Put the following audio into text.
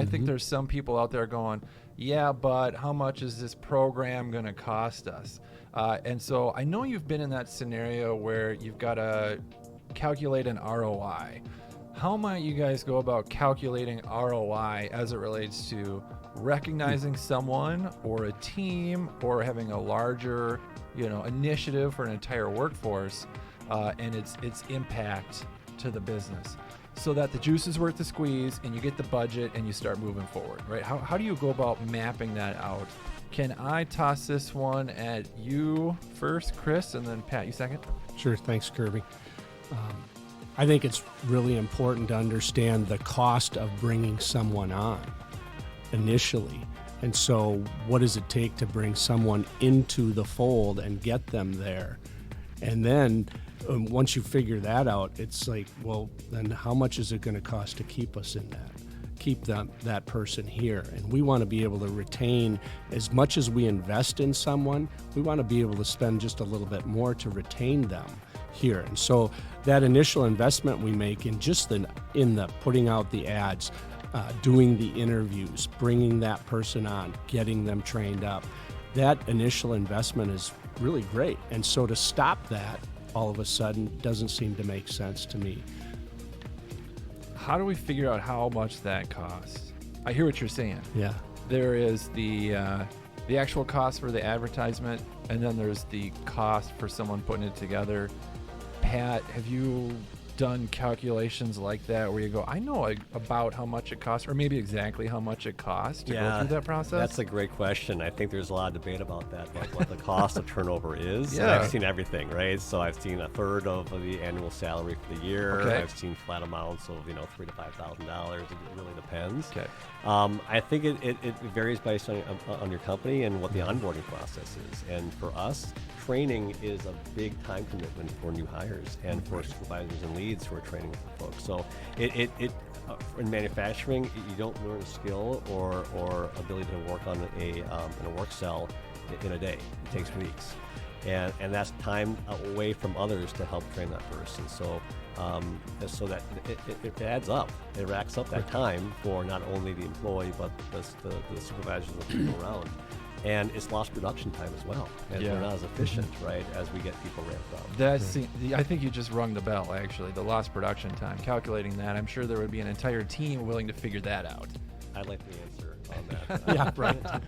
I think there's some people out there going, yeah, but how much is this program going to cost us? And so I know you've been in that scenario where you've got to calculate an ROI. How might you guys go about calculating ROI as it relates to recognizing someone or a team or having a larger, initiative for an entire workforce and its impact to the business, so that the juice is worth the squeeze and you get the budget and you start moving forward, right? How do you go about mapping that out? Can I toss this one at you first, Chris, and then Pat, you second? Sure. Thanks, Kirby. I think it's really important to understand the cost of bringing someone on initially. And so what does it take to bring someone into the fold and get them there? And then once you figure that out, it's like, well, then how much is it going to cost to keep us in that? Keep that person here. And we want to be able to retain, as much as we invest in someone, we want to be able to spend just a little bit more to retain them here. And so that initial investment we make in just in the putting out the ads, doing the interviews, bringing that person on, getting them trained up, that initial investment is really great. And so to stop that all of a sudden doesn't seem to make sense to me. How do we figure out how much that costs? I hear what you're saying. Yeah. There is the actual cost for the advertisement, and then there's the cost for someone putting it together. Pat, have you done calculations like that where you go, I know about how much it costs, or maybe exactly how much it costs to go through that process? That's a great question. I think there's a lot of debate about that, like what the cost of turnover is. Yeah. And I've seen everything, right? So I've seen a third of the annual salary for the year. Okay. I've seen flat amounts of $3,000 to $5,000. It really depends. Okay. I think it varies based on your company and what the onboarding process is. And for us, training is a big time commitment for new hires and for supervisors and leads who are training folks. So in manufacturing, you don't learn a skill or ability to work on in a work cell in a day. It takes weeks. And that's time away from others to help train that person. So that it adds up. It racks up that time for not only the employee, but the supervisors and the people around. And it's lost production time as well. And we're not as efficient, right, as we get people ramped up. I think you just rung the bell, actually, the lost production time. Calculating that, I'm sure there would be an entire team willing to figure that out. I'd like the answer on that. Yeah, right.